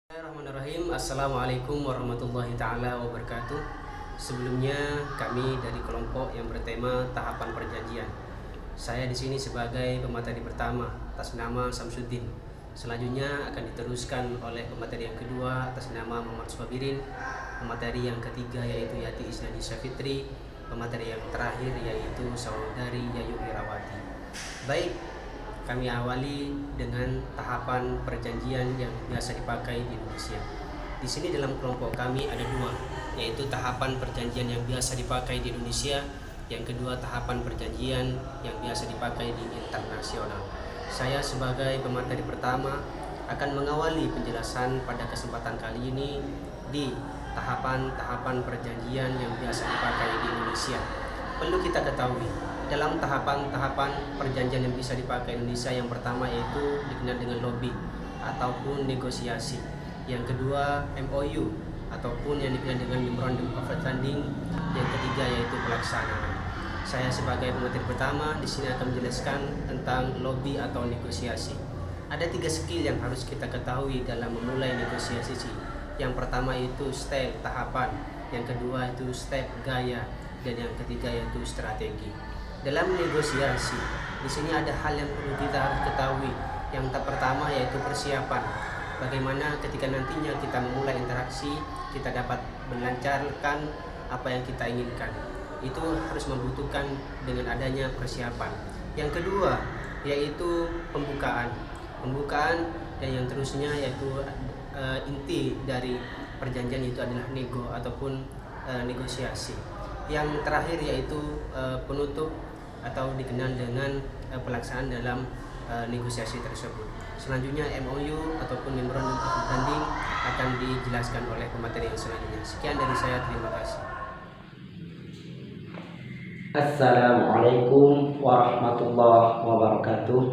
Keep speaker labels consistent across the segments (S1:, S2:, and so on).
S1: Bismillahirrahmanirrahim. Assalamualaikum warahmatullahi taala wabarakatuh. Sebelumnya kami dari kelompok yang bertema tahapan perjanjian. Saya di sini sebagai pemateri pertama atas nama Samsuddin. Selanjutnya akan diteruskan oleh pemateri yang kedua atas nama Muhammad Swabirin, pemateri yang ketiga yaitu Yati Isnani Syafitri, pemateri yang terakhir yaitu saudari Yayu Irawati. Baik, kami awali dengan tahapan perjanjian yang biasa dipakai di Indonesia. Di sini dalam kelompok kami ada dua, yaitu tahapan perjanjian yang biasa dipakai di Indonesia, yang kedua tahapan perjanjian yang biasa dipakai di internasional. Saya sebagai pemateri pertama akan mengawali penjelasan pada kesempatan kali ini di tahapan-tahapan perjanjian yang biasa dipakai di Indonesia. Perlu kita ketahui, dalam tahapan-tahapan perjanjian yang bisa dipakai Indonesia, yang pertama yaitu dikenal dengan lobby ataupun negosiasi. Yang kedua MOU ataupun yang dikenal dengan Memorandum of Understanding. Yang ketiga yaitu pelaksanaan. Saya sebagai pemateri pertama di sini akan menjelaskan tentang lobby atau negosiasi. Ada 3 skill yang harus kita ketahui dalam memulai negosiasi. Yang pertama itu step tahapan, yang kedua itu step gaya, dan yang ketiga yaitu strategi. Dalam negosiasi, di sini ada hal yang perlu kita harus ketahui. Yang pertama yaitu persiapan. Bagaimana ketika nantinya kita memulai interaksi, kita dapat melancarkan apa yang kita inginkan. Itu harus membutuhkan dengan adanya persiapan. Yang kedua yaitu pembukaan. Pembukaan dan yang terusnya yaitu inti dari perjanjian itu adalah nego ataupun negosiasi. Yang terakhir yaitu penutup atau dikenal dengan pelaksanaan dalam negosiasi tersebut. Selanjutnya MOU ataupun Memorandum of Understanding akan dijelaskan oleh pemateri yang selanjutnya. Sekian dari saya, terima kasih.
S2: Assalamualaikum warahmatullahi wabarakatuh.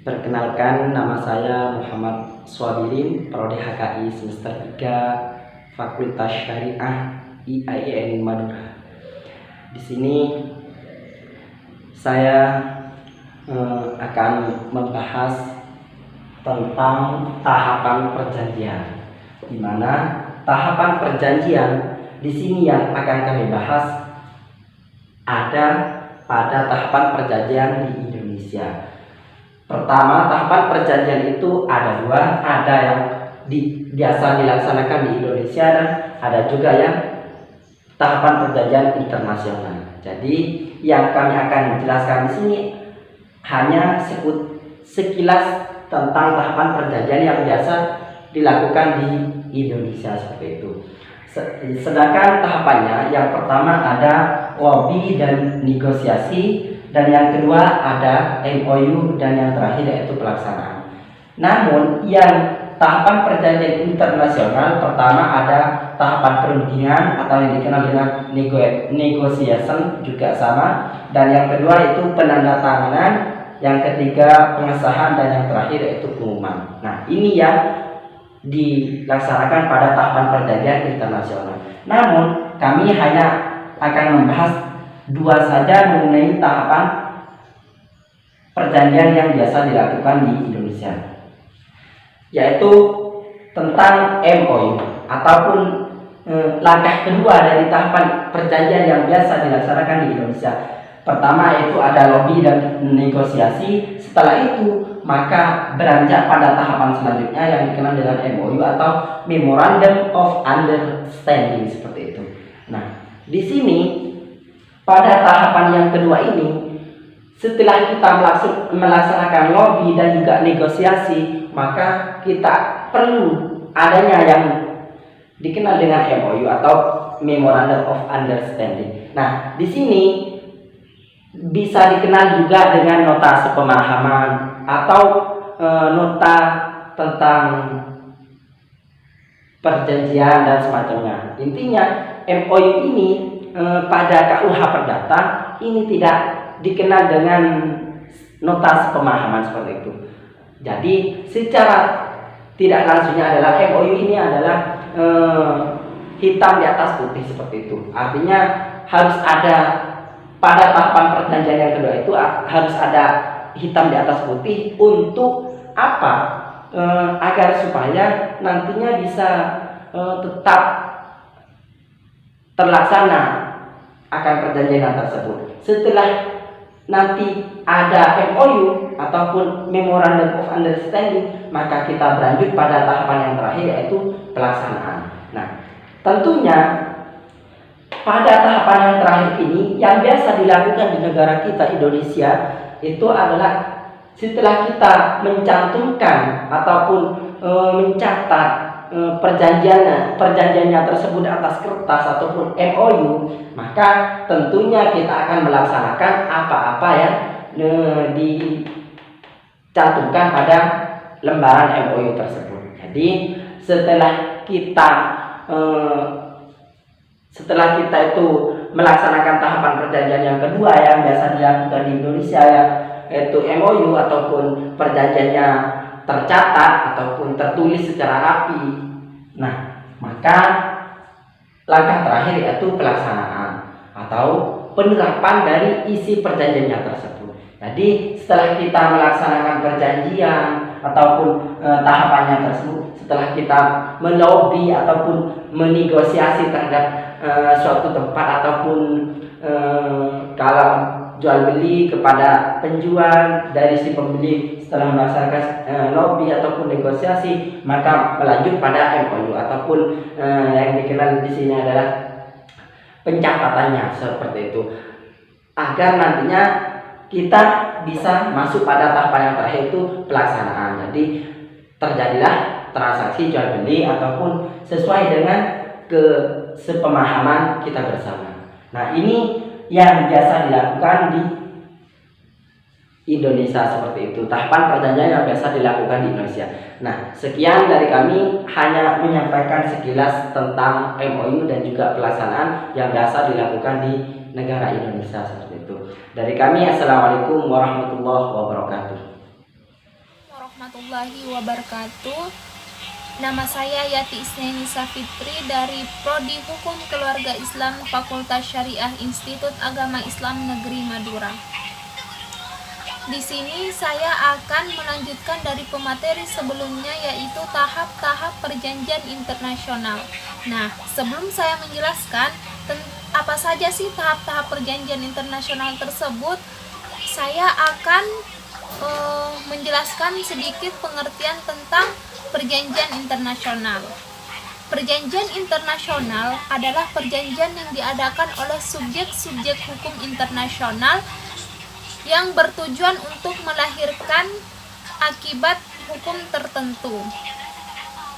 S2: Perkenalkan, nama saya Muhammad Swabirin, Prodi HKI semester 3 Fakultas Syariah IAIN Madura. Di sini saya akan membahas tentang tahapan perjanjian, di mana tahapan perjanjian di sini yang akan kami bahas ada pada tahapan perjanjian di Indonesia. Pertama, tahapan perjanjian itu ada dua, ada yang biasa dilaksanakan di Indonesia dan ada juga yang tahapan perjanjian internasional. Jadi yang kami akan jelaskan di sini hanya sekilas tentang tahapan perjanjian yang biasa dilakukan di Indonesia seperti itu. Sedangkan tahapannya yang pertama ada lobby dan negosiasi, dan yang kedua ada MOU, dan yang terakhir yaitu pelaksanaan. Namun yang tahapan perjanjian internasional pertama ada tahapan perundingan atau yang dikenal dengan negotiation juga sama, dan yang kedua itu penandatanganan, yang ketiga pengesahan, dan yang terakhir yaitu pengumuman. Nah, ini yang dilaksanakan pada tahapan perjanjian internasional. Namun kami hanya akan membahas dua saja mengenai tahapan perjanjian yang biasa dilakukan di Indonesia, yaitu tentang MOU ataupun langkah kedua dari tahapan perjanjian yang biasa dilaksanakan di Indonesia. Pertama yaitu ada lobby dan negosiasi. Setelah itu maka beranjak pada tahapan selanjutnya yang dikenal dengan MOU atau Memorandum of Understanding seperti itu. Nah, di sini pada tahapan yang kedua ini, setelah kita melaksanakan lobby dan juga negosiasi, maka kita perlu adanya yang dikenal dengan MOU atau Memorandum of Understanding. Nah, di sini bisa dikenal juga dengan nota sepemahaman atau nota tentang perjanjian dan semacamnya. Intinya MOU ini pada KUH Perdata ini tidak dikenal dengan nota sepemahaman seperti itu. Jadi secara tidak langsungnya adalah MOU ini adalah hitam di atas putih seperti itu. Artinya harus ada pada tahapan perjanjian yang kedua itu harus ada hitam di atas putih untuk apa? agar supaya nantinya bisa tetap terlaksana akan perjanjian tersebut. Setelah nanti ada MOU ataupun Memorandum of Understanding, maka kita berlanjut pada tahapan yang terakhir, yaitu pelaksanaan. Nah, tentunya pada tahapan yang terakhir ini yang biasa dilakukan di negara kita Indonesia itu adalah setelah kita mencantumkan ataupun mencatat perjanjiannya tersebut atas kertas ataupun MOU, maka tentunya kita akan melaksanakan apa-apa yang dicantumkan pada lembaran MOU tersebut. Jadi setelah kita itu melaksanakan tahapan perjanjian yang kedua yang biasa dilakukan di Indonesia, yaitu MOU ataupun perjanjiannya tercatat ataupun tertulis secara rapi. Nah, maka langkah terakhir yaitu pelaksanaan atau penerapan dari isi perjanjiannya tersebut. Jadi setelah kita melaksanakan perjanjian ataupun tahapannya tersebut, setelah kita melobi ataupun menegosiasi terhadap suatu tempat ataupun kalau jual beli kepada penjual dari si pembeli, setelah melaksanakan lobby ataupun negosiasi, maka melanjut pada MOU ataupun yang dikenal di sini adalah pencatatannya, seperti itu, agar nantinya kita bisa masuk pada tahapan yang terakhir, itu pelaksanaan. Jadi terjadilah transaksi jual beli ataupun sesuai dengan kesepemahaman kita bersama. Nah, ini yang biasa dilakukan di Indonesia, seperti itu, tahapan perjanjian yang biasa dilakukan di Indonesia. Nah, sekian dari kami, hanya menyampaikan sekilas tentang MOU dan juga pelaksanaan yang biasa dilakukan di negara Indonesia, seperti itu. Dari kami, assalamualaikum warahmatullahi wabarakatuh.
S3: Warahmatullahi wabarakatuh. Nama saya Yati Isnenisa Fitri dari Prodi Hukum Keluarga Islam Fakultas Syariah Institut Agama Islam Negeri Madura. Di sini saya akan melanjutkan dari pemateri sebelumnya, yaitu tahap-tahap perjanjian internasional. Nah, sebelum saya menjelaskan apa saja sih tahap-tahap perjanjian internasional tersebut, saya akan menjelaskan sedikit pengertian tentang perjanjian internasional. Perjanjian internasional adalah perjanjian yang diadakan oleh subjek-subjek hukum internasional yang bertujuan untuk melahirkan akibat hukum tertentu.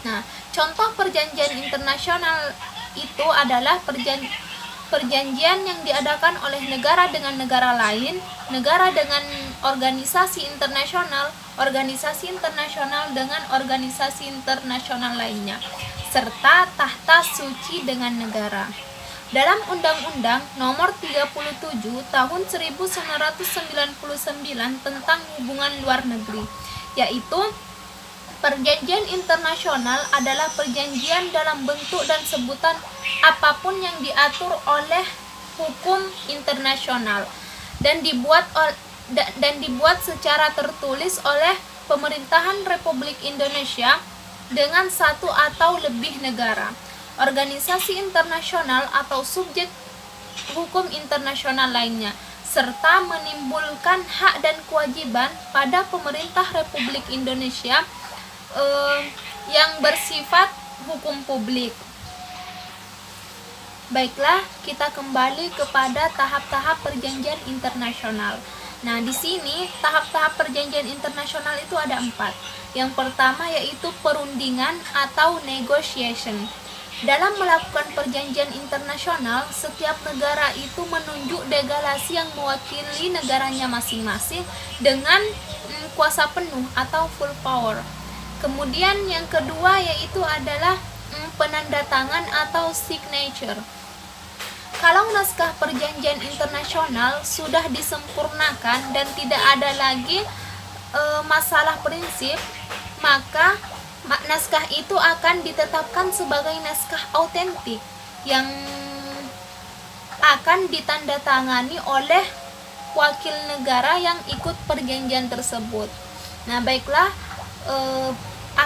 S3: Nah, contoh perjanjian internasional itu adalah perjanjian yang diadakan oleh negara dengan negara lain, negara dengan organisasi internasional dengan organisasi internasional lainnya, serta tahta suci dengan negara. Dalam Undang-Undang Nomor 37 Tahun 1999 tentang hubungan luar negeri, yaitu perjanjian internasional adalah perjanjian dalam bentuk dan sebutan apapun yang diatur oleh hukum internasional dan dibuat secara tertulis oleh pemerintahan Republik Indonesia dengan satu atau lebih negara, organisasi internasional atau subjek hukum internasional lainnya, serta menimbulkan hak dan kewajiban pada pemerintah Republik Indonesia yang bersifat hukum publik. Baiklah, kita kembali kepada tahap-tahap perjanjian internasional. Nah, di sini tahap-tahap perjanjian internasional itu ada 4. Yang pertama yaitu perundingan atau negotiation. Dalam melakukan perjanjian internasional, setiap negara itu menunjuk delegasi yang mewakili negaranya masing-masing dengan kuasa penuh atau full power. Kemudian yang kedua yaitu adalah penandatangan atau signature. Kalau naskah perjanjian internasional sudah disempurnakan dan tidak ada lagi masalah prinsip, maka naskah itu akan ditetapkan sebagai naskah autentik yang akan ditandatangani oleh wakil negara yang ikut perjanjian tersebut. Nah, baiklah,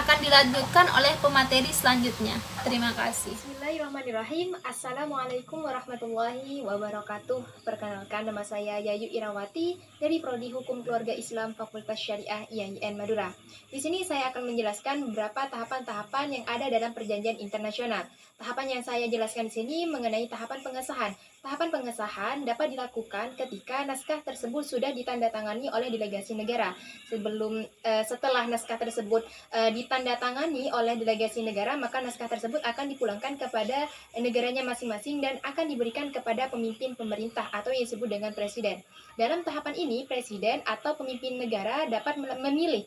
S3: akan dilanjutkan oleh pemateri selanjutnya. Terima kasih.
S4: Bismillahirrahmanirrahim. Assalamualaikum warahmatullahi wabarakatuh. Perkenalkan, nama saya Yayu Irawati dari Prodi Hukum Keluarga Islam Fakultas Syariah IAIN Madura. Di sini saya akan menjelaskan beberapa tahapan-tahapan yang ada dalam perjanjian internasional. Tahapan yang saya jelaskan di sini mengenai tahapan pengesahan. Tahapan pengesahan dapat dilakukan ketika naskah tersebut sudah ditandatangani oleh delegasi negara. Setelah naskah tersebut ditandatangani oleh delegasi negara, maka naskah tersebut akan dipulangkan kepada negaranya masing-masing dan akan diberikan kepada pemimpin pemerintah atau yang disebut dengan presiden. Dalam tahapan ini, presiden atau pemimpin negara dapat memilih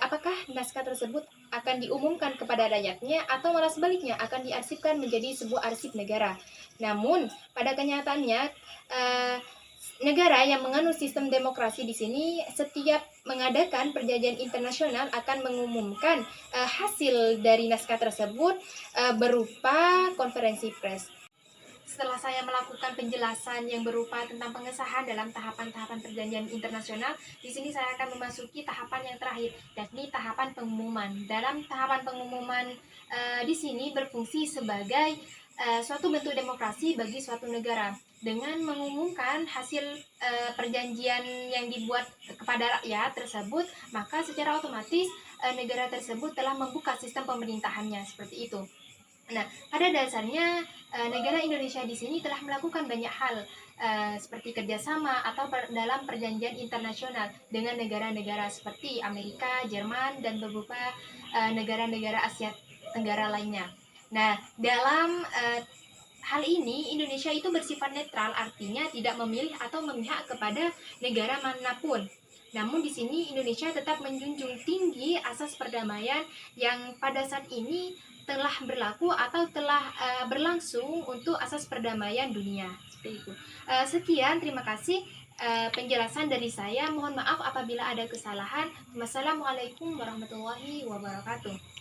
S4: apakah naskah tersebut akan diumumkan kepada rakyatnya atau malah sebaliknya akan diarsipkan menjadi sebuah arsip negara. Namun, pada kenyataannya negara yang menganut sistem demokrasi di sini setiap mengadakan perjanjian internasional akan mengumumkan hasil dari naskah tersebut berupa konferensi pers. Setelah saya melakukan penjelasan yang berupa tentang pengesahan dalam tahapan-tahapan perjanjian internasional, di sini saya akan memasuki tahapan yang terakhir, yakni tahapan pengumuman. Dalam tahapan pengumuman di sini berfungsi sebagai suatu bentuk demokrasi bagi suatu negara. Dengan mengumumkan hasil perjanjian yang dibuat kepada rakyat tersebut, maka secara otomatis negara tersebut telah membuka sistem pemerintahannya, seperti itu. Nah, pada dasarnya negara Indonesia di sini telah melakukan banyak hal seperti kerjasama atau dalam perjanjian internasional dengan negara-negara seperti Amerika, Jerman, dan beberapa negara-negara Asia Tenggara lainnya. Nah, dalam hal ini Indonesia itu bersifat netral, artinya tidak memilih atau memihak kepada negara manapun. Namun di sini Indonesia tetap menjunjung tinggi asas perdamaian yang pada saat ini telah berlaku atau telah berlangsung untuk asas perdamaian dunia. Seperti itu. Sekian, terima kasih penjelasan dari saya. Mohon maaf apabila ada kesalahan. Wassalamualaikum warahmatullahi wabarakatuh.